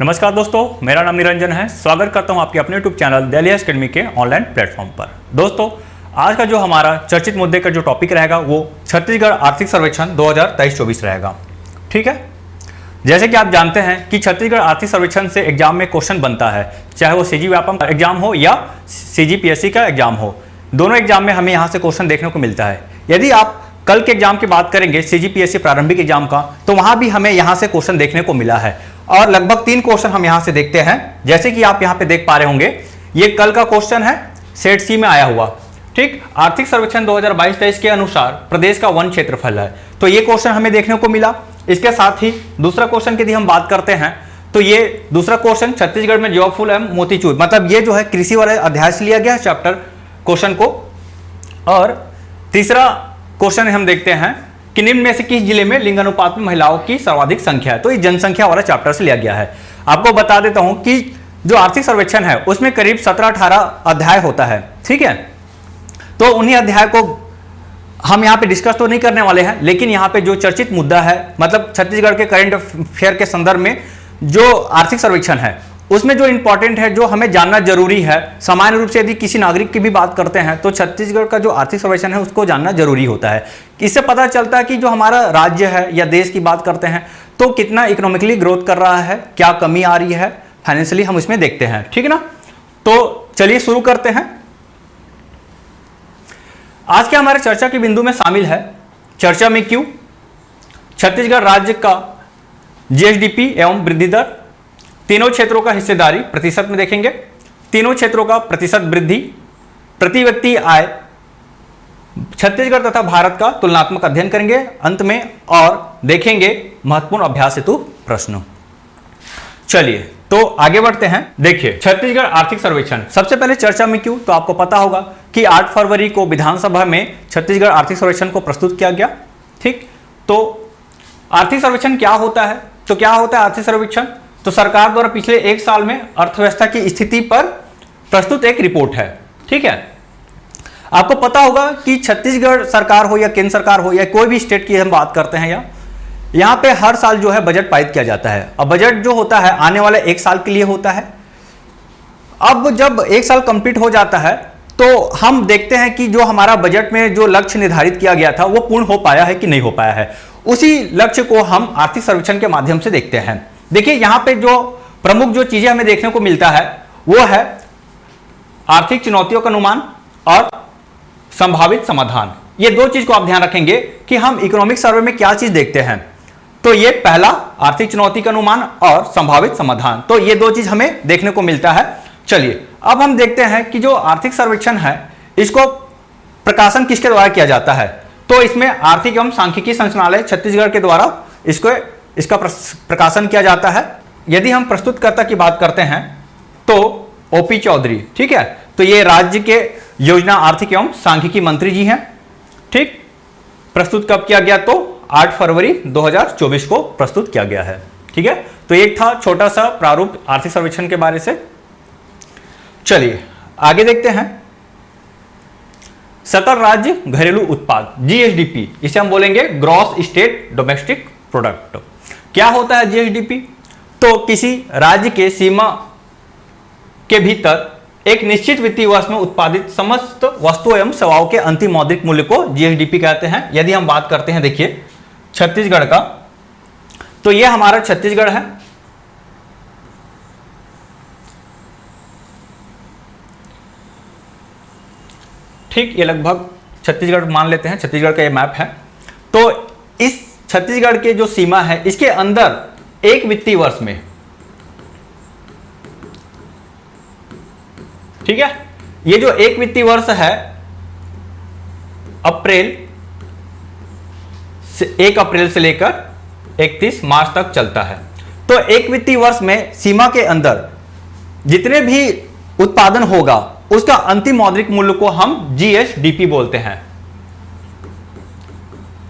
नमस्कार दोस्तों, मेरा नाम निरंजन है। स्वागत करता हूं आपके अपने यूट्यूब चैनल दिल्ली एकेडमी के ऑनलाइन प्लेटफॉर्म पर। दोस्तों, आज का जो हमारा चर्चित मुद्दे का जो टॉपिक रहेगा वो छत्तीसगढ़ आर्थिक सर्वेक्षण 2023-24 रहेगा। ठीक है, जैसे कि आप जानते हैं कि छत्तीसगढ़ आर्थिक सर्वेक्षण से एग्जाम में क्वेश्चन बनता है, चाहे वो सीजी व्यापम का एग्जाम हो या सीजीपीएससी का एग्जाम हो। दोनों एग्जाम में हमें यहाँ से क्वेश्चन देखने को मिलता है। यदि आप कल के एग्जाम की बात करेंगे सीजीपीएससी प्रारंभिक एग्जाम का, तो वहां भी हमें यहाँ से क्वेश्चन देखने को मिला है और लगभग 3 क्वेश्चन हम यहाँ से देखते हैं। जैसे कि आप यहाँ पे देख पा रहे होंगे, ये कल का क्वेश्चन है, सेट सी में आया हुआ। ठीक, आर्थिक सर्वेक्षण 2022-23 के अनुसार प्रदेश का वन क्षेत्रफल है, तो ये क्वेश्चन हमें देखने को मिला। इसके साथ ही दूसरा क्वेश्चन की यदि हम बात करते हैं तो ये दूसरा क्वेश्चन छत्तीसगढ़ में जॉब फूल एवं मोतीचूर, मतलब ये जो है कृषि वाले अध्याय से लिया गया चैप्टर क्वेश्चन को। और तीसरा क्वेश्चन हम देखते हैं कि निम्न में से किस जिले में लिंग अनुपात में महिलाओं की सर्वाधिक संख्या है, तो ये जनसंख्या वाला चैप्टर से लिया गया है। आपको बता देता हूं कि जो आर्थिक सर्वेक्षण है उसमें करीब 17-18 अध्याय होता है। ठीक है, तो उन्हीं अध्याय को हम यहाँ पे डिस्कस तो नहीं करने वाले हैं, लेकिन यहाँ पे जो चर्चित मुद्दा है, मतलब छत्तीसगढ़ के करंट अफेयर के संदर्भ में जो आर्थिक सर्वेक्षण है उसमें जो इंपॉर्टेंट है, जो हमें जानना जरूरी है, सामान्य रूप से यदि किसी नागरिक की भी बात करते हैं तो छत्तीसगढ़ का जो आर्थिक सर्वेक्षण है उसको जानना जरूरी होता है। इससे पता चलता है कि जो हमारा राज्य है या देश की बात करते हैं तो कितना इकोनॉमिकली ग्रोथ कर रहा है, क्या कमी आ रही है फाइनेंशियली, हम इसमें देखते हैं। ठीक है ना, तो चलिए शुरू करते हैं। आज के हमारे चर्चा के बिंदु में शामिल है चर्चा में क्यों, छत्तीसगढ़ राज्य का जीएसडीपी एवं वृद्धि दर, तीनों क्षेत्रों का हिस्सेदारी प्रतिशत में देखेंगे, तीनों क्षेत्रों का प्रतिशत वृद्धि, प्रति व्यक्ति आय, छत्तीसगढ़ तथा भारत का तुलनात्मक अध्ययन करेंगे अंत में, और देखेंगे महत्वपूर्ण अभ्यास हेतु प्रश्न। चलिए तो आगे बढ़ते हैं। देखिए, छत्तीसगढ़ आर्थिक सर्वेक्षण, सबसे पहले चर्चा में क्यों, तो आपको पता होगा कि 8 फरवरी को विधानसभा में छत्तीसगढ़ आर्थिक सर्वेक्षण को प्रस्तुत किया गया। ठीक, तो आर्थिक सर्वेक्षण क्या होता है, तो क्या होता है आर्थिक सर्वेक्षण, तो सरकार द्वारा पिछले 1 साल में अर्थव्यवस्था की स्थिति पर प्रस्तुत एक रिपोर्ट है। ठीक है, आपको पता होगा कि छत्तीसगढ़ सरकार हो या केंद्र सरकार हो या कोई भी स्टेट की हम बात करते हैं, या यहाँ पे हर साल जो है बजट पारित किया जाता है। अब बजट जो होता है आने वाले 1 साल के लिए होता है। अब जब 1 साल कंप्लीट हो जाता है तो हम देखते हैं कि जो हमारा बजट में जो लक्ष्य निर्धारित किया गया था वो पूर्ण हो पाया है कि नहीं हो पाया है। उसी लक्ष्य को हम आर्थिक सर्वेक्षण के माध्यम से देखते हैं। देखिए, यहां पे जो प्रमुख जो चीजें हमें देखने को मिलता है वो है आर्थिक चुनौतियों का अनुमान और संभावित समाधान। ये 2 चीज को आप ध्यान रखेंगे कि हम इकोनॉमिक सर्वे में क्या चीज देखते हैं। तो ये पहला आर्थिक चुनौती का अनुमान और संभावित समाधान, तो ये 2 चीज हमें देखने को मिलता है। चलिए अब हम देखते हैं कि जो आर्थिक सर्वेक्षण है इसको प्रकाशन किसके द्वारा किया जाता है, तो इसमें आर्थिक एवं सांख्यिकी संचालनालय छत्तीसगढ़ के द्वारा इसका प्रकाशन किया जाता है। यदि हम प्रस्तुतकर्ता की बात करते हैं तो ओपी चौधरी, ठीक है, तो ये राज्य के योजना आर्थिक एवं सांख्यिकी मंत्री जी हैं। ठीक, प्रस्तुत कब किया गया, तो 8 फरवरी 2024 को प्रस्तुत किया गया है। ठीक है, तो एक था छोटा सा प्रारूप आर्थिक सर्वेक्षण के बारे से। चलिए आगे देखते हैं। सकल राज्य घरेलू उत्पाद जीएसडीपी, इसे हम बोलेंगे ग्रॉस स्टेट डोमेस्टिक प्रोडक्ट। क्या होता है जीएसडीपी, तो किसी राज्य के सीमा के भीतर एक निश्चित वित्तीय वर्ष में उत्पादित समस्त वस्तुओं एवं सेवाओं के अंतिम मौद्रिक मूल्य को जीएसडीपी कहते हैं। यदि हम बात करते हैं, देखिए छत्तीसगढ़ का, तो यह हमारा छत्तीसगढ़ है। ठीक, ये लगभग छत्तीसगढ़ मान लेते हैं, छत्तीसगढ़ का ये मैप है। तो इस छत्तीसगढ़ के जो सीमा है इसके अंदर एक वित्तीय वर्ष में, ठीक है, ये जो एक वित्तीय वर्ष है 1 अप्रैल से लेकर 31 मार्च तक चलता है। तो एक वित्तीय वर्ष में सीमा के अंदर जितने भी उत्पादन होगा उसका अंतिम मौद्रिक मूल्य को हम जीएसडीपी बोलते हैं।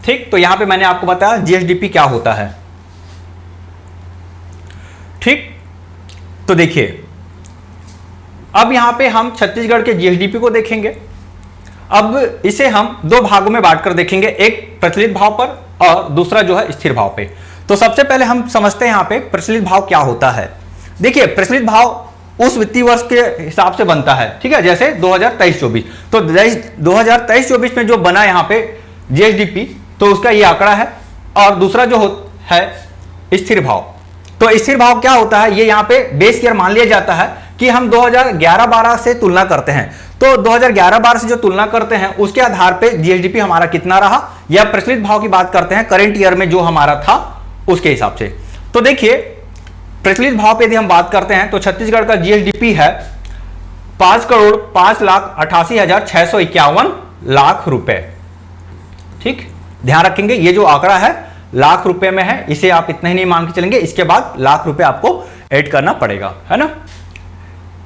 ठीक, तो यहां पे मैंने आपको बताया जीएसडीपी क्या होता है। ठीक, तो देखिए अब यहां पे हम छत्तीसगढ़ के जीएसडीपी को देखेंगे। अब इसे हम 2 भागों में बांटकर देखेंगे, एक प्रचलित भाव पर और दूसरा जो है स्थिर भाव पे। तो सबसे पहले हम समझते हैं यहाँ पे प्रचलित भाव क्या होता है। देखिए प्रचलित भाव उस वित्तीय वर्ष के हिसाब से बनता है, ठीक है, जैसे 2023-24। तो 2023-24 में जो बना यहाँ पे जीएसडीपी, तो उसका ये आंकड़ा है। और दूसरा जो है स्थिर भाव, तो स्थिर भाव क्या होता है, ये यहाँ पे बेस ईयर मान लिया जाता है कि हम 2011-12 से तुलना करते हैं। तो 2011-12 से जो तुलना करते हैं उसके आधार पे जीएसडीपी हमारा कितना रहा, या प्रचलित भाव की बात करते हैं करंट ईयर में जो हमारा था उसके हिसाब से। तो देखिए प्रचलित भाव पे यदि हम बात करते हैं तो छत्तीसगढ़ का जीएसडीपी है 5,05,88,651 लाख रुपए। ठीक, ध्यान रखेंगे ये जो आंकड़ा है लाख रुपए में है, इसे आप इतना ही नहीं मान के चलेंगे, इसके बाद लाख रुपए आपको ऐड करना पड़ेगा, है ना।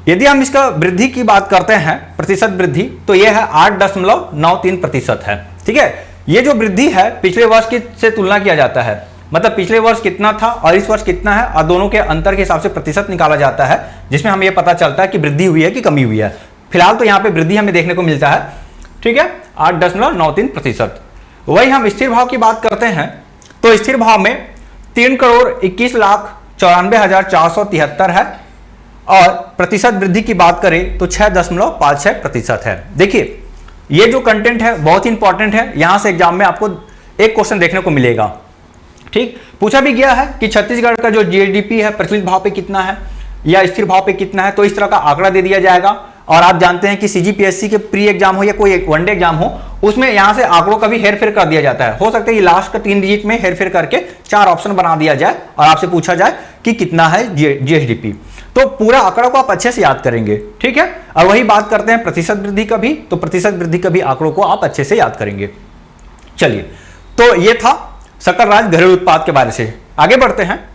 यदि हम इसका वृद्धि की बात करते हैं प्रतिशत वृद्धि, तो यह है 8.93% है। ठीक है, ये जो वृद्धि है पिछले वर्ष की से तुलना किया जाता है, मतलब पिछले वर्ष कितना था और इस वर्ष कितना है, और दोनों के अंतर के हिसाब से प्रतिशत निकाला जाता है, जिसमें हमें यह पता चलता है कि वृद्धि हुई है कि कमी हुई है। फिलहाल तो यहाँ पे वृद्धि हमें देखने को मिलता है, ठीक है, 8.93%। वही हम स्थिर भाव की बात करते हैं तो स्थिर भाव में 3,21,94,473 है, और प्रतिशत वृद्धि की बात करें तो 6.56% है। देखिए ये जो कंटेंट है बहुत ही इंपॉर्टेंट है, यहां से एग्जाम में आपको एक क्वेश्चन देखने को मिलेगा। ठीक, पूछा भी गया है कि छत्तीसगढ़ का जो जीएसडीपी है प्रचलित भाव पे कितना है या स्थिर भाव पे कितना है, तो इस तरह का आंकड़ा दे दिया जाएगा। और आप जानते हैं कि सीजीपीएससी के प्री एग्जाम हो या कोई वनडे एग्जाम हो, उसमें यहां से आंकड़ों का भी हेरफेर कर दिया जाता है। हो सकता है ये लास्ट का 3 डिजिट में हेरफेर करके 4 ऑप्शन बना दिया जाए और आपसे पूछा जाए कि कितना है जीएसडीपी, तो पूरा आंकड़ा को आप अच्छे से याद करेंगे। ठीक है, और वही बात करते हैं प्रतिशत वृद्धि का भी, तो प्रतिशत वृद्धि का भी आंकड़ों को आप अच्छे से याद करेंगे। चलिए, तो ये था सकल राज्य घरेलू उत्पाद के बारे से। आगे बढ़ते हैं,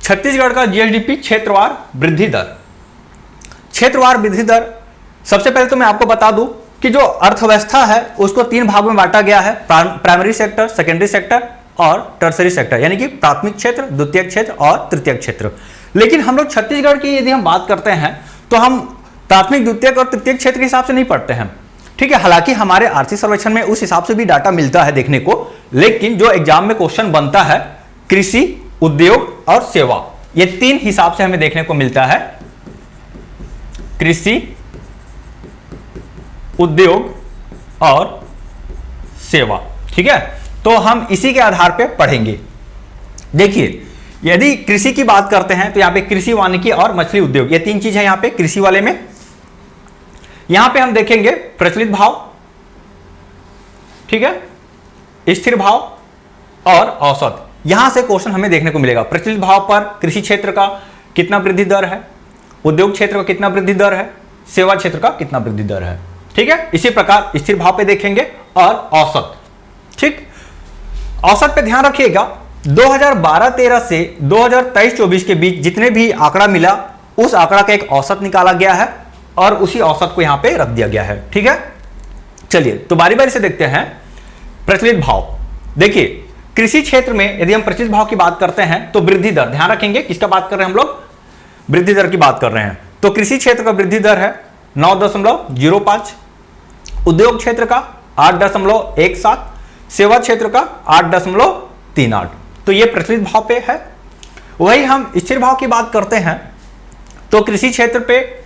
छत्तीसगढ़ का जीएसडीपी क्षेत्रवार वृद्धि दर। क्षेत्रवार वृद्धि दर, सबसे पहले तो मैं आपको बता दूं कि जो अर्थव्यवस्था है उसको 3 भागों में बांटा गया है, प्राइमरी सेक्टर, सेकेंडरी सेक्टर और टर्सरी सेक्टर, यानी कि प्राथमिक क्षेत्र, द्वितीयक क्षेत्र और तृतीयक क्षेत्र। लेकिन हम लोग छत्तीसगढ़ की यदि हम बात करते हैं तो हम प्राथमिक, द्वितीयक और तृतीयक क्षेत्र के हिसाब से नहीं पढ़ते हैं। ठीक है, हालांकि हमारे आर्थिक सर्वेक्षण में उस हिसाब से भी डाटा मिलता है देखने को, लेकिन जो एग्जाम में क्वेश्चन बनता है कृषि, उद्योग और सेवा, ये 3 हिसाब से हमें देखने को मिलता है, कृषि, उद्योग और सेवा। ठीक है, तो हम इसी के आधार पे पढ़ेंगे। देखिए यदि कृषि की बात करते हैं तो यहां पे कृषि, वानिकी और मछली उद्योग, ये 3 चीज है यहां पे कृषि वाले में। यहां पे हम देखेंगे प्रचलित भाव, ठीक है, स्थिर भाव और औसत। यहां से क्वेश्चन हमें देखने को मिलेगा। प्रचलित भाव पर कृषि क्षेत्र का कितना वृद्धि दर है, उद्योग क्षेत्र का कितना वृद्धि दर है, सेवा क्षेत्र का कितना वृद्धि दर है। ठीक है, इसी प्रकार स्थिर भाव पे देखेंगे और औसत। ठीक, औसत पे ध्यान रखिएगा, 2012-13 से 2023-24 के बीच जितने भी आंकड़ा मिला उस आंकड़ा का एक औसत निकाला गया है और उसी औसत को यहां पे रख दिया गया है। ठीक है, चलिए तो बारी बारी से देखते हैं प्रचलित भाव। देखिए कृषि क्षेत्र में यदि हम प्रचलित भाव की बात करते हैं तो वृद्धि दर, ध्यान रखेंगे किसका बात कर रहे हैं हम लोग, वृद्धि दर की बात कर रहे हैं। तो कृषि क्षेत्र का वृद्धि दर है 9.05, उद्योग क्षेत्र का 8.17, सेवा क्षेत्र का 8.38। तो ये प्रचलित भाव पे है। वही हम स्थिर भाव की बात करते हैं तो कृषि क्षेत्र पे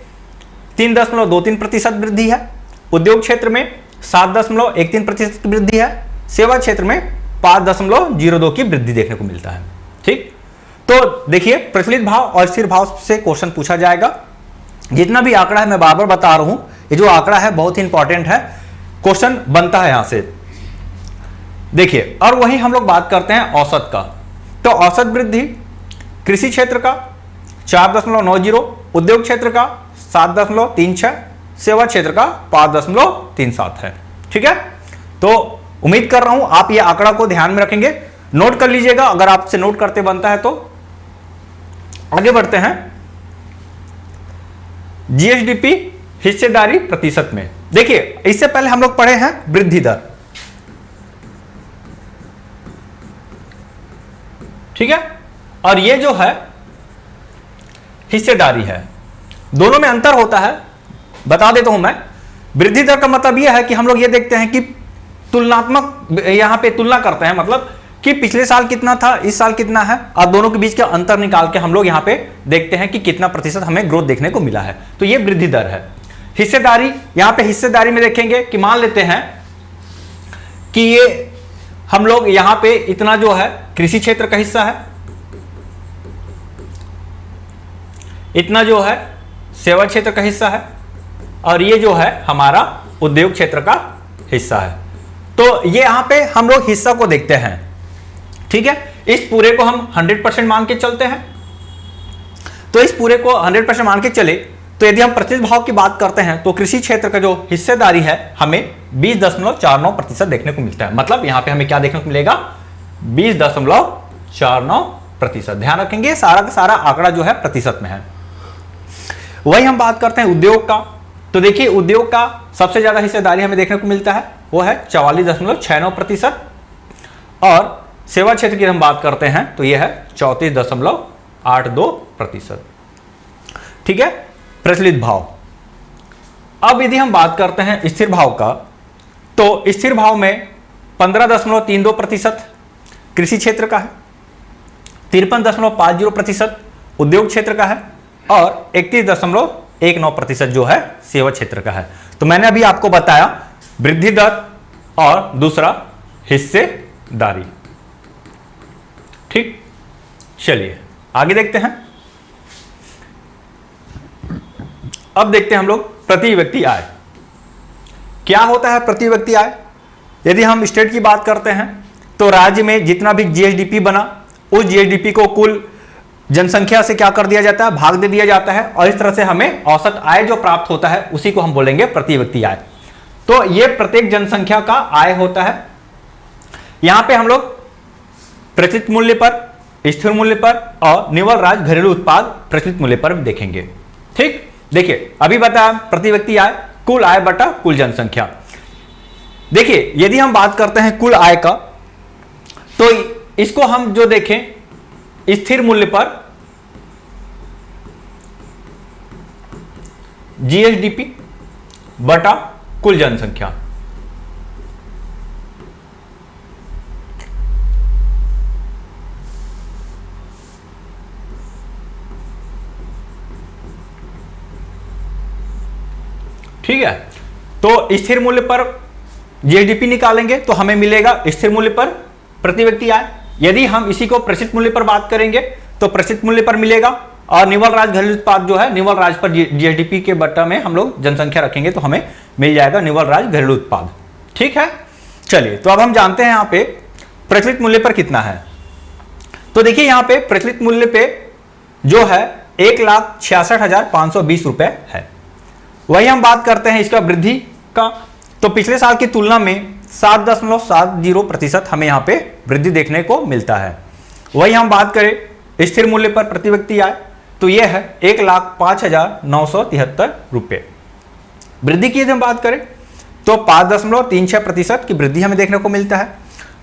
3.23% वृद्धि है, उद्योग क्षेत्र में 7.13% की वृद्धि है, सेवा क्षेत्र में 5.02 की वृद्धि देखने को मिलता है। ठीक, तो देखिए प्रचलित भाव और स्थिर भाव से क्वेश्चन पूछा जाएगा। जितना भी आंकड़ा है मैं बार बार बता रहा हूं, ये जो आंकड़ा है बहुत ही इंपॉर्टेंट है, क्वेश्चन बनता है यहां से। देखिए, और वही हम लोग बात करते हैं औसत का। तो औसत वृद्धि कृषि क्षेत्र का 4.90, उद्योग क्षेत्र का 7.36, सेवा क्षेत्र का 5.37 है। ठीक है, तो उम्मीद कर रहा हूं आप ये आंकड़ा को ध्यान में रखेंगे, नोट कर लीजिएगा अगर आपसे नोट करते बनता है तो। आगे बढ़ते हैं, जीएसडीपी हिस्सेदारी प्रतिशत में। देखिए इससे पहले हम लोग पढ़े हैं वृद्धि दर, ठीक है, और ये जो है हिस्सेदारी है, दोनों में अंतर होता है, बता देता हूं मैं। वृद्धि दर का मतलब यह है कि हम लोग ये देखते हैं कि तुलनात्मक, यहां पे तुलना करते हैं, मतलब कि पिछले साल कितना था, इस साल कितना है, और दोनों के बीच का अंतर निकाल के हम लोग यहाँ पे देखते हैं कि कितना प्रतिशत हमें ग्रोथ देखने को मिला है। तो ये वृद्धि दर है। हिस्सेदारी, यहाँ पे हिस्सेदारी में देखेंगे कि मान लेते हैं कि ये हम लोग यहाँ पे इतना जो है कृषि क्षेत्र का हिस्सा है, इतना जो है सेवा क्षेत्र का हिस्सा है, और ये जो है हमारा उद्योग क्षेत्र का हिस्सा है। तो ये यहां पे हम लोग हिस्सा को देखते हैं, ठीक है। इस पूरे को हम 100% मान के चलते हैं। तो इस पूरे को 100% मान के चले तो यदि हम प्रतिशत भाव की बात करते हैं तो कृषि क्षेत्र का जो हिस्सेदारी है हमें 20.49% देखने को मिलता है। मतलब यहां पे हमें क्या देखने को मिलेगा, 20.49%। ध्यान रखेंगे सारा का सारा आंकड़ा जो है प्रतिशत में है। वही हम बात करते हैं उद्योग का। तो देखिए उद्योग का सबसे ज्यादा हिस्सेदारी हमें देखने को मिलता है, वो है 44.69%। और सेवा क्षेत्र की हम बात करते हैं तो यह है 34.82%। ठीक है। प्रचलित भाव, अब यदि हम बात करते हैं स्थिर भाव का, तो स्थिर भाव में 15.32% कृषि क्षेत्र का है, 53.50% उद्योग क्षेत्र का है, और 31.19% जो है सेवा क्षेत्र का है। तो मैंने अभी आपको बताया वृद्धि दर और दूसरा हिस्सेदारी। ठीक, चलिए आगे देखते हैं। अब देखते हैं हम लोग प्रति व्यक्ति आय। क्या होता है प्रति व्यक्ति आय? यदि हम स्टेट की बात करते हैं तो राज्य में जितना भी जीएसडीपी बना, उस जीएसडीपी को कुल जनसंख्या से क्या कर दिया जाता है, भाग दे दिया जाता है, और इस तरह से हमें औसत आय जो प्राप्त होता है उसी को हम बोलेंगे प्रति व्यक्ति आय। तो ये प्रत्येक जनसंख्या का आय होता है। यहां पे हम लोग प्रचलित मूल्य पर, स्थिर मूल्य पर और निवल राज्य घरेलू उत्पाद प्रचलित मूल्य पर देखेंगे। ठीक, देखिए अभी बताया प्रति व्यक्ति आय कुल आय बटा कुल जनसंख्या। देखिए यदि हम बात करते हैं कुल आय का, तो इसको हम जो देखें स्थिर मूल्य पर जीएसडीपी बटा कुल जनसंख्या। ठीक है। तो स्थिर मूल्य पर जीएसडीपी निकालेंगे तो हमें मिलेगा स्थिर मूल्य पर प्रति व्यक्ति आय। यदि हम इसी को प्रचलित मूल्य पर बात करेंगे तो प्रचलित मूल्य पर मिलेगा, और निवल राज्य घरेलू उत्पाद जो है निवल राज्य पर जीएसडीपी के बट्टा में हम लोग जनसंख्या रखेंगे तो हमें मिल जाएगा निवल राज्य घरेलू उत्पाद। ठीक है। चलिए तो अब हम जानते हैं यहाँ पे प्रचलित मूल्य पर कितना है। तो देखिए यहाँ पे प्रचलित मूल्य पे जो है 1,66,520 रुपए है। वही हम बात करते हैं इसका वृद्धि का, तो पिछले साल की तुलना में 7.70% हमें यहाँ पे वृद्धि देखने को मिलता है। वही हम बात करें स्थिर मूल्य पर प्रति व्यक्ति आय, तो यह है 1,05,973 रुपये। वृद्धि की यदि हम बात करें तो 5.36% की वृद्धि हमें देखने को मिलता है।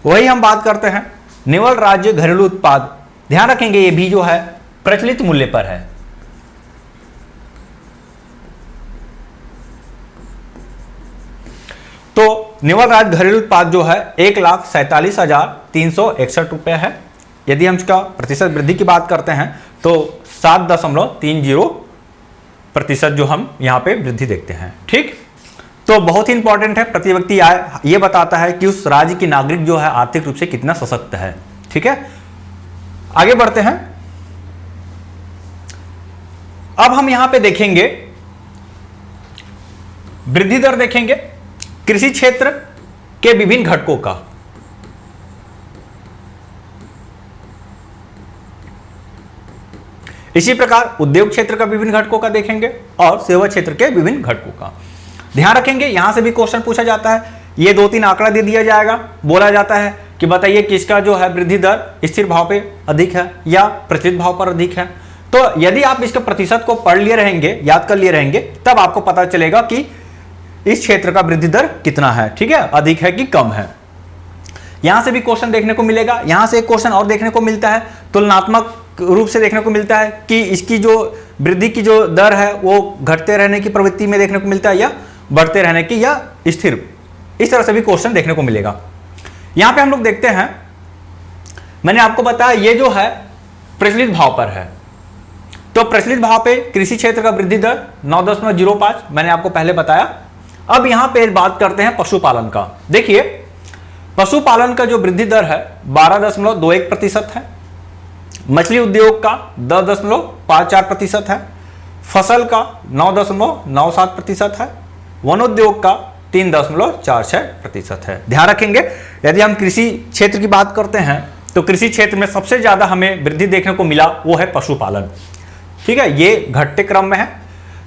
वही हम बात करते हैं निवल राज्य घरेलू उत्पाद, ध्यान रखेंगे ये भी जो है प्रचलित मूल्य पर है। तो निवल राज्य घरेलू उत्पाद जो है 1,47,361 रुपये है। यदि हम इसका प्रतिशत वृद्धि की बात करते हैं तो 7.30% जो हम यहाँ पे वृद्धि देखते हैं। ठीक, तो बहुत ही इंपॉर्टेंट है प्रति व्यक्ति आय। ये बताता है कि उस राज्य की नागरिक जो है आर्थिक रूप से कितना सशक्त है। ठीक है, आगे बढ़ते हैं। अब हम यहां पे देखेंगे वृद्धि दर, देखेंगे कृषि क्षेत्र के विभिन्न घटकों का। इसी प्रकार उद्योग क्षेत्र का विभिन्न घटकों का देखेंगे और सेवा क्षेत्र के विभिन्न घटकों का। ध्यान रखेंगे यहां से भी क्वेश्चन पूछा जाता है। ये 2-3 आंकड़ा दे दिया जाएगा, बोला जाता है कि बताइए किसका जो है वृद्धि दर स्थिर भाव पे अधिक है या प्रचलित भाव पर अधिक है। तो यदि आप इसके प्रतिशत को पढ़ लिए रहेंगे, याद कर लिए रहेंगे, तब आपको पता चलेगा कि इस क्षेत्र का वृद्धि दर कितना है। ठीक है, अधिक है कि कम है। यहां से भी क्वेश्चन देखने को मिलेगा। यहां से एक क्वेश्चन और देखने को मिलता है, तुलनात्मक रूप से देखने को मिलता है कि इसकी जो वृद्धि की जो दर है वो घटते रहने की प्रवृत्ति में देखने को मिलता है या बढ़ते रहने की या स्थिर, इस तरह से भी क्वेश्चन देखने को मिलेगा। यहां पे हम लोग देखते हैं मैंने आपको बताया ये जो है प्रचलित भाव पर है। तो प्रचलित भाव पे कृषि क्षेत्र का वृद्धि दर 9.05 मैंने आपको पहले बताया। अब यहां पे बात करते हैं पशुपालन का। देखिए पशुपालन का जो वृद्धि दर है 12.21% है, मछली उद्योग का 10.54% है, फसल का 9.97% है, वनोद्योग का 3.46% है। ध्यान रखेंगे यदि हम कृषि क्षेत्र की बात करते हैं तो कृषि क्षेत्र में सबसे ज्यादा हमें वृद्धि देखने को मिला वो है पशुपालन। ठीक है, ये घटते क्रम में है,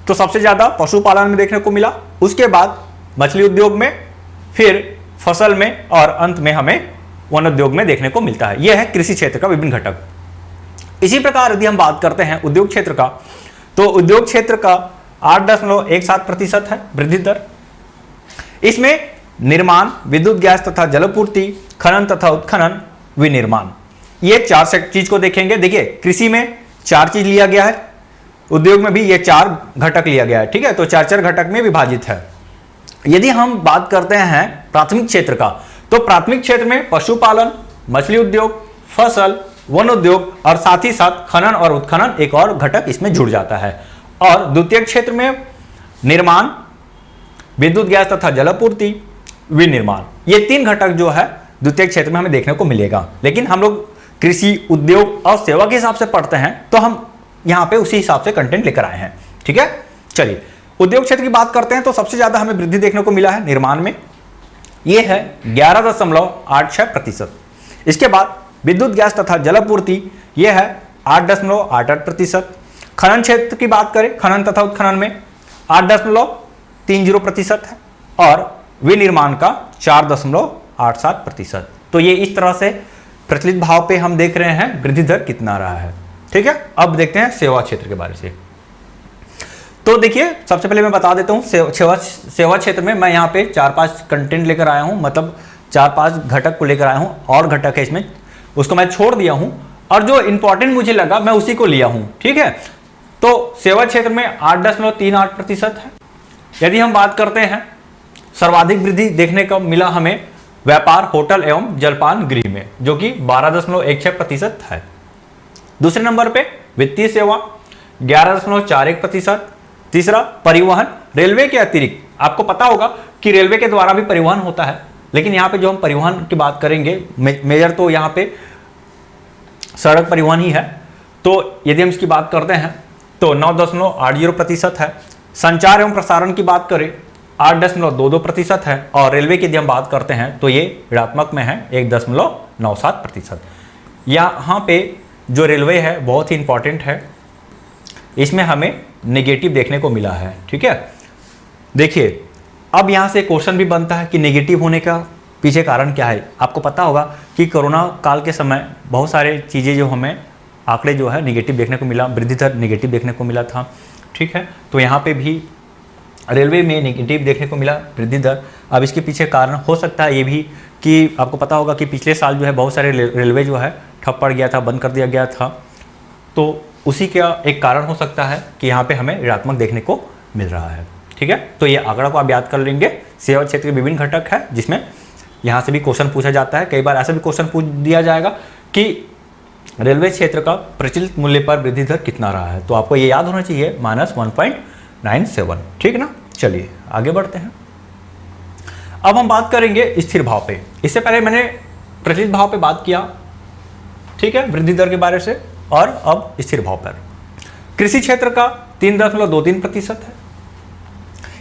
तो सबसे ज्यादा पशुपालन में देखने को मिला, उसके बाद मछली उद्योग में, फिर फसल में और अंत में हमें वनोद्योग में देखने को मिलता है। यह है कृषि क्षेत्र का विभिन्न घटक। इसी प्रकार यदि हम बात करते हैं उद्योग क्षेत्र का, तो उद्योग क्षेत्र का 8.17% है वृद्धि दर। इसमें निर्माण, विद्युत गैस तथा जलापूर्ति, खनन तथा उत्खनन, विनिर्माण, ये 4 चीज को देखेंगे। देखिए कृषि में 4 चीज लिया गया है, उद्योग में भी ये 4 घटक लिया गया है। ठीक है, तो 4 घटक में विभाजित है। यदि हम बात करते हैं प्राथमिक क्षेत्र का, तो प्राथमिक क्षेत्र में पशुपालन, मछली उद्योग, फसल, वन उद्योग और साथ ही साथ खनन और उत्खनन एक और घटक इसमें जुड़ जाता है। और द्वितीय क्षेत्र में निर्माण, विद्युत गैस तथा जलापूर्ति, विनिर्माण, ये 3 घटक जो है द्वितीय क्षेत्र में हमें देखने को मिलेगा। लेकिन हम लोग कृषि, उद्योग और सेवा के हिसाब से पढ़ते हैं, तो हम यहां पे उसी हिसाब से कंटेंट लेकर आए हैं। ठीक है, चलिए उद्योग क्षेत्र की बात करते हैं, तो सबसे ज्यादा हमें वृद्धि देखने को मिला है निर्माण में, यह है 11.86%। इसके बाद विद्युत गैस तथा जलापूर्ति, यह है 8.88%। खनन क्षेत्र की बात करें, खनन तथा उत्खनन में 8.30% है, और विनिर्माण का 4.87%। तो ये इस तरह से प्रचलित भाव पे हम देख रहे हैं वृद्धि दर कितना रहा है। ठीक है, अब देखते हैं सेवा क्षेत्र के बारे से। तो देखिए सबसे पहले मैं बता देता हूं सेवा क्षेत्र में मैं यहाँ पे 4-5 कंटेंट लेकर आया हूं, मतलब 4-5 घटक को लेकर आया हूं, और घटक है इसमें, उसको मैं छोड़ दिया हूं और जो इंपॉर्टेंट मुझे लगा मैं उसी को लिया हूं। ठीक है, तो सेवा क्षेत्र में 8.38% है। यदि हम बात करते हैं सर्वाधिक वृद्धि देखने को मिला हमें व्यापार, होटल एवं जलपान गृह में, जो कि 12.16% है। दूसरे नंबर पे वित्तीय सेवा 11.41%। तीसरा परिवहन, रेलवे के अतिरिक्त आपको पता होगा कि रेलवे के द्वारा भी परिवहन होता है, लेकिन यहाँ पे जो हम परिवहन की बात करेंगे मेजर तो यहाँ पे सड़क परिवहन ही है। तो यदि हम इसकी बात करते हैं तो 9.80% है। संचार एवं प्रसारण की बात करें 8.22% है, और रेलवे की यदि हम बात करते हैं तो ये ऋणात्मक में है 1.97%। यहाँ पे जो रेलवे है बहुत ही इंपॉर्टेंट है, इसमें हमें नेगेटिव देखने को मिला है। ठीक है, देखिए अब यहाँ से क्वेश्चन भी बनता है कि नेगेटिव होने का पीछे कारण क्या है। आपको पता होगा कि कोरोना काल के समय बहुत सारे चीज़ें जो हमें आंकड़े जो है नेगेटिव देखने को मिला, वृद्धि दर नेगेटिव देखने को मिला था। ठीक है, तो यहाँ पे भी रेलवे में नेगेटिव देखने को मिला वृद्धि दर। अब इसके पीछे कारण हो सकता है ये भी कि आपको पता होगा कि पिछले साल जो है बहुत सारे रेलवे जो है ठप पड़ गया था, बंद कर दिया गया था, तो उसी का एक कारण हो सकता है कि यहाँ पे हमें ऋणात्मक देखने को मिल रहा है। ठीक है, तो ये आंकड़ा को आप याद कर लेंगे। सेवा क्षेत्र के विभिन्न घटक है जिसमें यहाँ से भी क्वेश्चन पूछा जाता है। कई बार ऐसा भी क्वेश्चन पूछ दिया जाएगा कि रेलवे क्षेत्र का प्रचलित मूल्य पर वृद्धि दर कितना रहा है, तो आपको ये याद होना चाहिए -1.97। ठीक ना, चलिए आगे बढ़ते हैं। अब हम बात करेंगे स्थिर भाव पे। इससे पहले मैंने प्रचलित भाव पे बात किया, ठीक है, वृद्धि दर के बारे से, और अब स्थिर भाव पर। कृषि क्षेत्र का 3.23% है।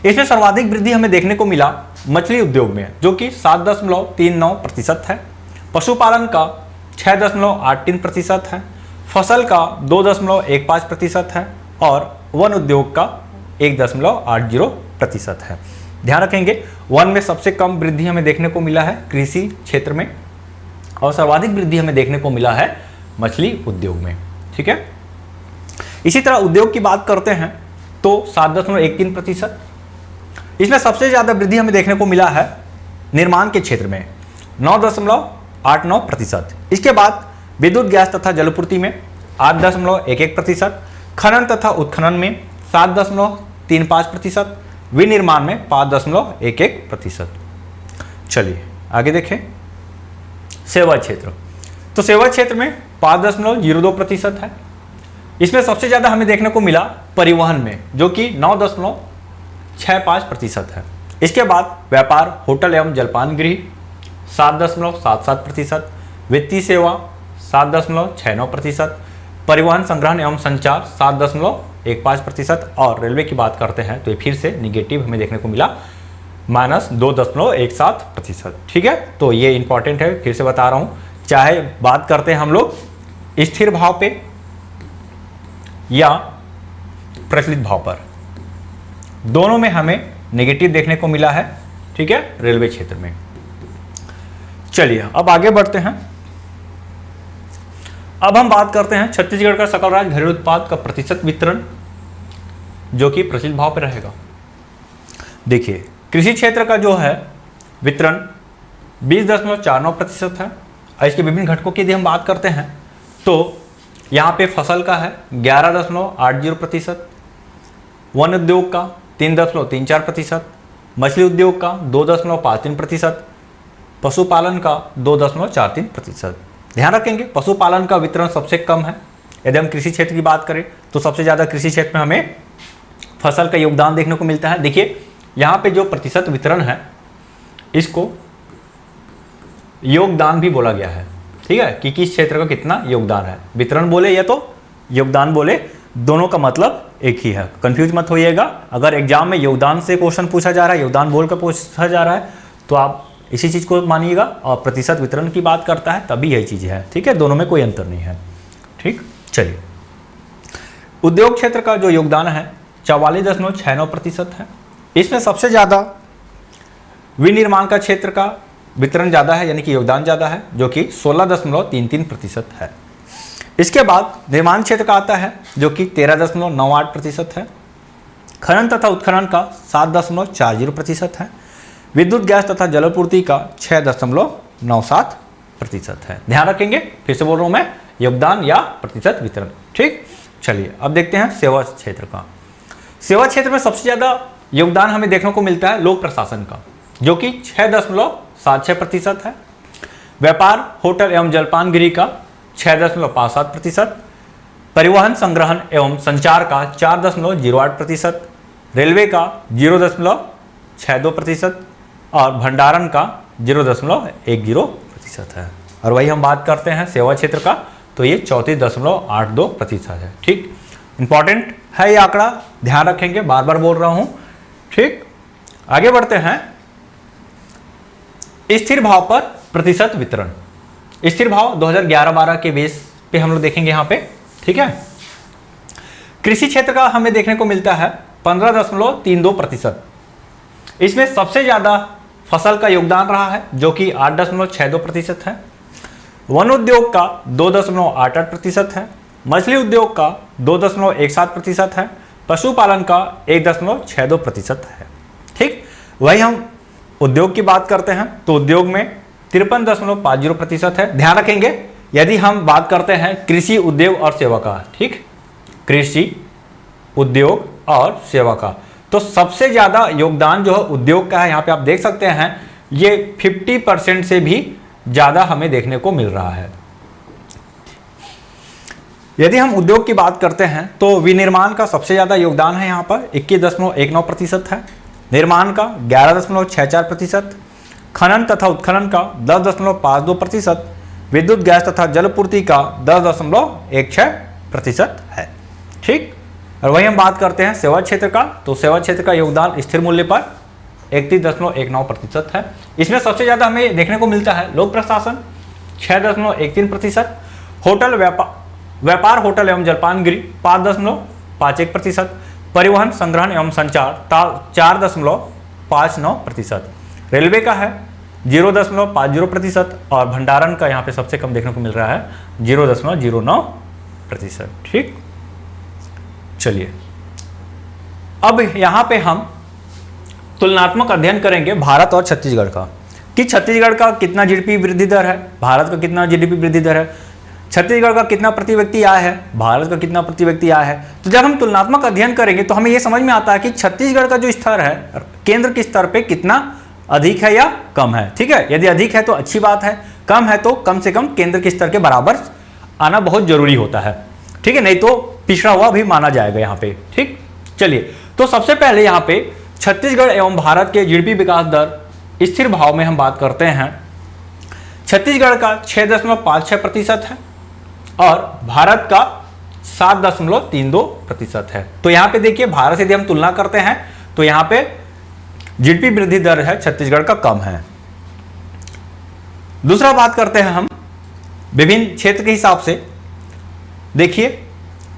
इसमें सर्वाधिक वृद्धि हमें देखने को मिला मछली उद्योग में, जो कि 7.39% है। पशुपालन का 6.83% है। फसल का 2.15% है, और वन उद्योग का 1.80% है। ध्यान रखेंगे वन में सबसे कम वृद्धि हमें देखने को मिला है कृषि क्षेत्र में, और सर्वाधिक वृद्धि हमें देखने को मिला है मछली उद्योग में। ठीक है, इसी तरह उद्योग की बात करते हैं तो 7.13%। इसमें सबसे ज्यादा वृद्धि हमें देखने को मिला है निर्माण के क्षेत्र में 9.89%। इसके बाद विद्युत गैस तथा जलापूर्ति में 8.11%, खनन तथा उत्खनन में 7.35%, विनिर्माण में 5.11%। चलिए आगे देखें सेवा क्षेत्र। तो सेवा क्षेत्र में 5.02% है। इसमें सबसे ज़्यादा हमें देखने को मिला परिवहन में, जो कि 9.65% है। इसके बाद व्यापार, होटल एवं जलपान गृह 7.77%, वित्तीय सेवा 7.69%, परिवहन, संग्रहण एवं संचार 7.15%, और रेलवे की बात करते हैं तो ये फिर से निगेटिव हमें देखने को मिला -2.17%। ठीक है, तो ये इंपॉर्टेंट है, फिर से बता रहा हूँ। चाहे बात करते हैं हम लोग स्थिर भाव पे या प्रचलित भाव पर, दोनों में हमें नेगेटिव देखने को मिला है। ठीक है, रेलवे क्षेत्र में। चलिए अब आगे बढ़ते हैं। अब हम बात करते हैं छत्तीसगढ़ का सकल राज्य घरेलू उत्पाद का प्रतिशत वितरण, जो कि प्रचलित भाव पर रहेगा। देखिए, कृषि क्षेत्र का जो है वितरण 20.49% है। और इसके विभिन्न घटकों की यदि हम बात करते हैं तो यहाँ पे फसल का है 11.80%, वन उद्योग का 3.34%, मछली उद्योग का 2.53%, पशुपालन का 2.43%। ध्यान रखेंगे, पशुपालन का वितरण सबसे कम है। यदि हम कृषि क्षेत्र की बात करें तो सबसे ज़्यादा कृषि क्षेत्र में हमें फसल का योगदान देखने को मिलता है। देखिए, यहाँ पे जो प्रतिशत वितरण है इसको योगदान भी बोला गया है। ठीक है, कि किस क्षेत्र का कितना योगदान है। वितरण बोले या तो योगदान बोले, दोनों का मतलब एक ही है। कंफ्यूज मत होइएगा। अगर एग्जाम में योगदान से क्वेश्चन पूछा जा रहा है, योगदान बोल कर पूछा जा रहा है, तो आप इसी चीज़ को मानिएगा। और प्रतिशत वितरण की बात करता है तभी यही चीज़ है। ठीक है, दोनों में कोई अंतर नहीं है। ठीक, चलिए, उद्योग क्षेत्र का जो योगदान है 44.69% है। इसमें सबसे ज़्यादा विनिर्माण का क्षेत्र का वितरण ज़्यादा है, यानी कि योगदान ज़्यादा है, जो कि 16.33% है। इसके बाद निर्माण क्षेत्र का आता है, जो कि 13.98% है। खनन तथा उत्खनन का 7.40% है। विद्युत, गैस तथा जलापूर्ति का 6.97% है। ध्यान रखेंगे, फिर से बोल रहा हूँ मैं, योगदान या प्रतिशत वितरण। ठीक, चलिए अब देखते हैं सेवा क्षेत्र का। सेवा क्षेत्र में सबसे ज़्यादा योगदान हमें देखने को मिलता है लोक प्रशासन का, जो कि 6.76% है। व्यापार, होटल एवं जलपान गृह का 6.57%, परिवहन, संग्रहण एवं संचार का 4.08%, रेलवे का 0.62% और भंडारण का 0.10% है। और वही हम बात करते हैं सेवा क्षेत्र का, तो ये 34.82% है। ठीक, इंपॉर्टेंट है ये आंकड़ा, ध्यान रखेंगे, बार बार बोल रहा हूँ। ठीक, आगे बढ़ते हैं। स्थिर भाव पर प्रतिशत वितरण। स्थिर भाव 2011-12 के बेस पे हम लोग देखेंगे यहाँ पे। ठीक है, कृषि क्षेत्र का हमें देखने को मिलता है 15.32%। इसमें सबसे ज़्यादा फसल का योगदान रहा है, जो कि 8.62% है। वन उद्योग का 2.88% है। मछली उद्योग का 2.17% है। पशुपालन का 1.62% है। ठीक, वही हम उद्योग की बात करते हैं तो उद्योग में 53.50% है। ध्यान रखेंगे, यदि हम बात करते हैं कृषि, उद्योग और सेवा का, ठीक, कृषि, उद्योग और सेवा का, तो सबसे ज़्यादा योगदान जो है उद्योग का है। यहाँ पे आप देख सकते हैं ये 50% से भी ज़्यादा हमें देखने को मिल रहा है। यदि हम उद्योग की बात करते हैं तो विनिर्माण का सबसे ज़्यादा योगदान है यहाँ पर 21.19% है। निर्माण का 11.64%, खनन तथा उत्खनन का 10.52%, विद्युत, गैस तथा जलापूर्ति का 10.16% है। ठीक, और वही हम बात करते हैं सेवा क्षेत्र का, तो सेवा क्षेत्र का योगदान स्थिर मूल्य पर 31.19% है। इसमें सबसे ज़्यादा हमें देखने को मिलता है लोक प्रशासन 6.13%, होटल, व्यापार, होटल एवं जलपान गृह 5.51%, परिवहन, संग्रहण एवं संचार 4.59%, रेलवे का है 0.50% और भंडारण का यहाँ पे सबसे कम देखने को मिल रहा है 0.09%। ठीक, चलिए अब यहाँ पे हम तुलनात्मक अध्ययन करेंगे भारत और छत्तीसगढ़ का, कि छत्तीसगढ़ का कितना जीडीपी वृद्धि दर है, भारत का कितना जीडीपी वृद्धि दर है, छत्तीसगढ़ का कितना प्रति व्यक्ति आय है, भारत का कितना प्रति व्यक्ति आय है। तो जब हम तुलनात्मक अध्ययन करेंगे तो हमें यह समझ में आता है कि छत्तीसगढ़ का जो स्तर है केंद्र के स्तर पे कितना अधिक है या कम है। ठीक है, यदि अधिक है तो अच्छी बात है, कम है तो कम से कम केंद्र के स्तर के बराबर आना बहुत जरूरी होता है। ठीक है, नहीं तो पिछड़ा हुआ भी माना जाएगा यहाँ पे। ठीक, चलिए तो सबसे पहले यहाँ पे छत्तीसगढ़ एवं भारत के जीडीपी विकास दर स्थिर भाव में हम बात करते हैं। छत्तीसगढ़ का 6.56% है और भारत का 7.32% है। तो यहाँ पे देखिए भारत से यदि हम तुलना करते हैं तो यहाँ पे जीडीपी वृद्धि दर है छत्तीसगढ़ का कम है। दूसरा बात करते हैं हम विभिन्न क्षेत्र के हिसाब से। देखिए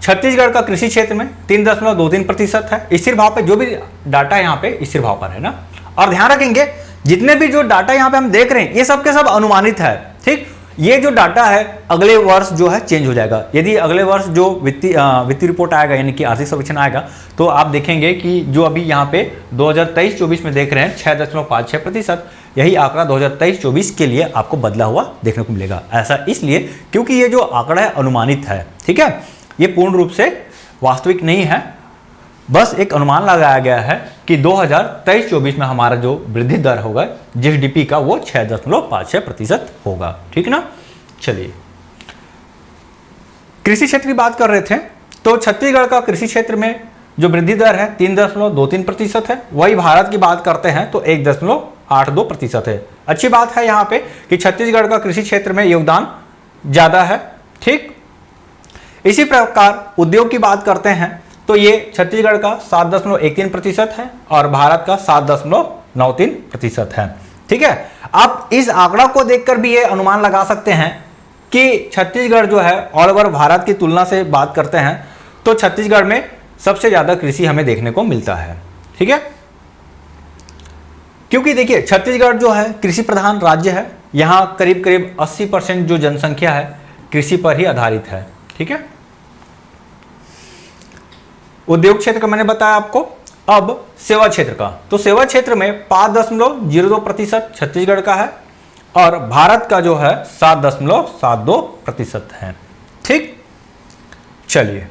छत्तीसगढ़ का कृषि क्षेत्र में 3.23% है। स्थिर भाव पे जो भी डाटा यहाँ पे स्थिर भाव पर है ना, और ध्यान रखेंगे जितने भी जो डाटा यहाँ पे हम देख रहे हैं ये सब के सब अनुमानित है। ठीक, ये जो डाटा है अगले वर्ष जो है चेंज हो जाएगा। यदि अगले वर्ष जो वित्तीय रिपोर्ट आएगा यानी कि आर्थिक सर्वेक्षण आएगा तो आप देखेंगे कि जो अभी यहाँ पे 2023-24 में देख रहे हैं 6.56%, यही आंकड़ा 2023-24 के लिए आपको बदला हुआ देखने को मिलेगा। ऐसा इसलिए क्योंकि ये जो आंकड़ा है अनुमानित है। ठीक है, ये पूर्ण रूप से वास्तविक नहीं है, बस एक अनुमान लगाया गया है कि 2023-24 में हमारा जो वृद्धि दर होगा जीडीपी का वो 6.56% होगा। ठीक ना, चलिए कृषि क्षेत्र की बात कर रहे थे तो छत्तीसगढ़ का कृषि क्षेत्र में जो वृद्धि दर है 3.23% है। वही भारत की बात करते हैं तो 1.82% है। अच्छी बात है यहाँ पे कि छत्तीसगढ़ का कृषि क्षेत्र में योगदान ज्यादा है। ठीक, इसी प्रकार उद्योग की बात करते हैं तो ये छत्तीसगढ़ का 7.13% है और भारत का 7.93% है। ठीक है, आप इस आंकड़ा को देखकर भी ये अनुमान लगा सकते हैं कि छत्तीसगढ़ जो है ऑल ओवर भारत की तुलना से बात करते हैं तो छत्तीसगढ़ में सबसे ज्यादा कृषि हमें देखने को मिलता है। ठीक है, क्योंकि देखिए छत्तीसगढ़ जो है कृषि प्रधान राज्य है। यहाँ करीब करीब 80% जो जनसंख्या है कृषि पर ही आधारित है। ठीक है, उद्योग क्षेत्र का मैंने बताया आपको। अब सेवा क्षेत्र का, तो सेवा क्षेत्र में 5.02% छत्तीसगढ़ का है और भारत का जो है 7.72% है। ठीक, चलिए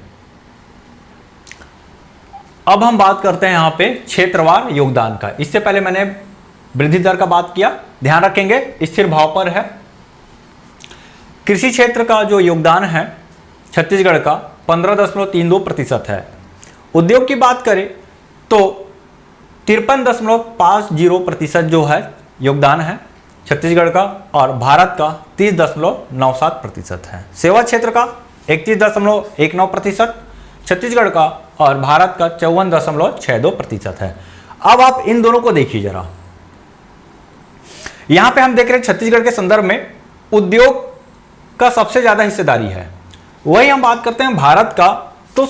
अब हम बात करते हैं यहाँ पे क्षेत्रवार योगदान का। इससे पहले मैंने वृद्धि दर का बात किया, ध्यान रखेंगे स्थिर भाव पर है। कृषि क्षेत्र का जो योगदान है छत्तीसगढ़ का 15.32% है। उद्योग की बात करें तो 53.50% जो है योगदान है छत्तीसगढ़ का और भारत का 30.97% है। सेवा क्षेत्र का 31.19% छत्तीसगढ़ का और भारत का 54.62% है। अब आप इन दोनों को देखिए जरा, यहां पे हम देख रहे हैं छत्तीसगढ़ के संदर्भ में उद्योग का सबसे ज्यादा हिस्सेदारी है। वही हम बात करते हैं भारत का तो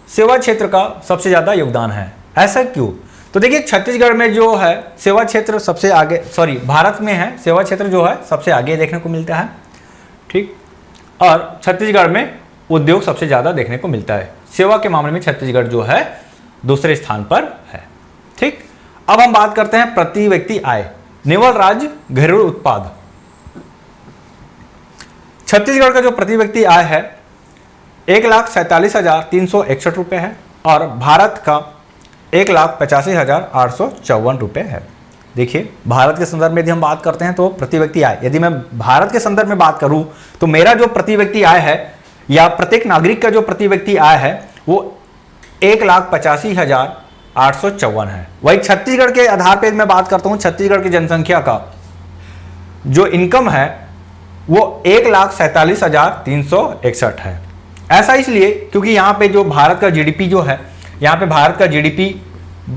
सेवा क्षेत्र का सबसे ज्यादा योगदान है। ऐसा क्यों? तो देखिए छत्तीसगढ़ में जो है सेवा क्षेत्र सबसे आगे, भारत में है सेवा क्षेत्र जो है सबसे आगे देखने को मिलता है। ठीक, और छत्तीसगढ़ में उद्योग सबसे ज्यादा देखने को मिलता है। सेवा के मामले में छत्तीसगढ़ जो है दूसरे स्थान पर है। ठीक, अब हम बात करते हैं प्रति व्यक्ति आय, निव्वल राज्य घरेलू उत्पाद। छत्तीसगढ़ का जो प्रति व्यक्ति आय है 1,47,361 रुपये है और भारत का 1,85,854 रुपये है। देखिए भारत के संदर्भ में यदि हम बात करते हैं तो प्रति व्यक्ति आय, यदि मैं भारत के संदर्भ में बात करूं तो मेरा जो प्रति व्यक्ति आय है या प्रत्येक नागरिक का जो प्रति व्यक्ति आय है वो 1,85,854 है। वही छत्तीसगढ़ के आधार पर मैं बात करता हूं, छत्तीसगढ़ की जनसंख्या का जो इनकम है वो 1,47,361 है। ऐसा इसलिए क्योंकि यहाँ पे जो भारत का जीडीपी जो है, यहाँ पे भारत का जीडीपी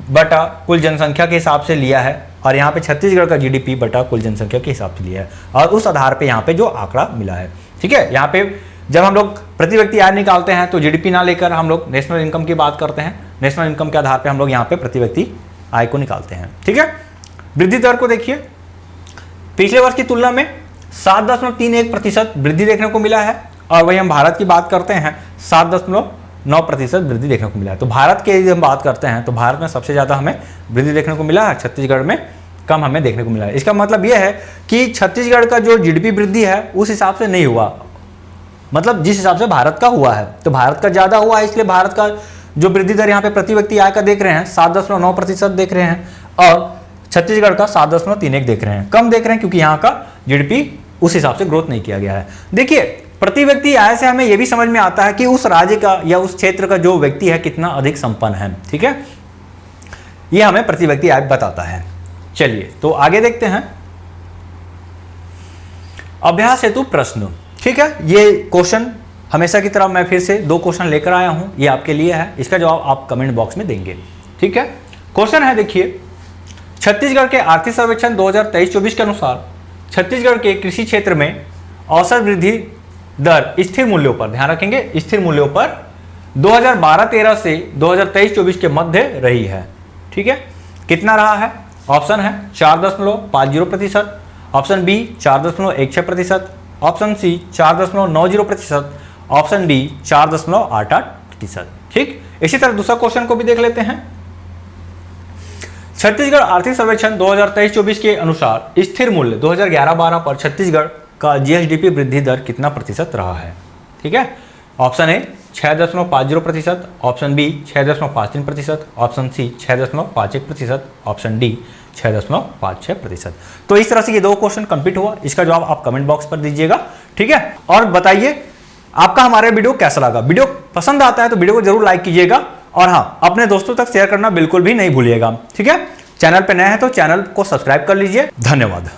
बटा कुल जनसंख्या के हिसाब से लिया है और यहाँ पे छत्तीसगढ़ का जीडीपी बटा कुल जनसंख्या के हिसाब से लिया है और उस आधार पे यहाँ पे जो आंकड़ा मिला है। ठीक है, यहाँ पे जब हम लोग प्रति व्यक्ति आय निकालते हैं तो जीडीपी ना लेकर हम लोग नेशनल इनकम की बात करते हैं। नेशनल इनकम के आधार पर हम लोग यहाँ पे प्रति व्यक्ति आय को निकालते हैं। ठीक है, वृद्धि दर को देखिए, पिछले वर्ष की तुलना में 7.31% वृद्धि देखने को मिला है और वही हम भारत की बात करते हैं 7.9% वृद्धि देखने को मिला है। तो भारत के यदि हम बात करते हैं तो भारत में सबसे ज़्यादा हमें वृद्धि देखने को मिला है, छत्तीसगढ़ में कम हमें देखने को मिला है। इसका मतलब यह है कि छत्तीसगढ़ का जो जीडीपी वृद्धि है उस हिसाब से नहीं हुआ, मतलब जिस हिसाब से भारत का हुआ है तो भारत का ज़्यादा हुआ है, इसलिए भारत का जो वृद्धि दर यहाँ पे प्रति व्यक्ति आय का देख रहे हैं 7.9% देख रहे हैं और छत्तीसगढ़ का 7.31 देख रहे हैं, कम देख रहे हैं क्योंकि यहाँ का जीडीपी उस हिसाब से ग्रोथ नहीं किया गया है। देखिए प्रति व्यक्ति आय से हमें यह भी समझ में आता है कि उस राज्य का या उस क्षेत्र का जो व्यक्ति है कितना अधिक संपन्न है। ठीक है, यह हमें प्रति व्यक्ति आय बताता है। चलिए तो आगे देखते हैं, अभ्यास हेतु प्रश्न। ठीक है, ये क्वेश्चन हमेशा की तरह मैं फिर से 2 क्वेश्चन लेकर आया हूं, ये आपके लिए है, इसका जवाब आप कमेंट बॉक्स में देंगे। ठीक है, क्वेश्चन है देखिए, छत्तीसगढ़ के आर्थिक सर्वेक्षण 2023-24 के अनुसार छत्तीसगढ़ के कृषि क्षेत्र में औसत वृद्धि दर स्थिर मूल्यों पर, ध्यान रखेंगे स्थिर मूल्यों पर 2012-13 से 2023-24 के मध्य रही है। ठीक है, कितना रहा है? ऑप्शन है 4.50%, option B 4.16%, option C 4.90%, option D 4.88%। ठीक, इसी तरह दूसरा क्वेश्चन को भी देख लेते हैं। छत्तीसगढ़ आर्थिक सर्वेक्षण 2023-24 के अनुसार स्थिर मूल्य 2011-12 पर छत्तीसगढ़ का जीएसडीपी वृद्धि दर कितना प्रतिशत रहा है? ठीक है, option A 6.50%, option B 6.53%, option C 6.51%, option D 6.56%। तो इस तरह से ये 2 क्वेश्चन कंप्लीट हुआ, इसका जवाब आप कमेंट बॉक्स पर दीजिएगा। ठीक है, और बताइए आपका हमारा वीडियो कैसा लगा। वीडियो पसंद आता है तो वीडियो को जरूर लाइक कीजिएगा, और हाँ, अपने दोस्तों तक शेयर करना बिल्कुल भी नहीं भूलिएगा। ठीक है, चैनल पे नए हैं तो चैनल को सब्सक्राइब कर लीजिए। धन्यवाद।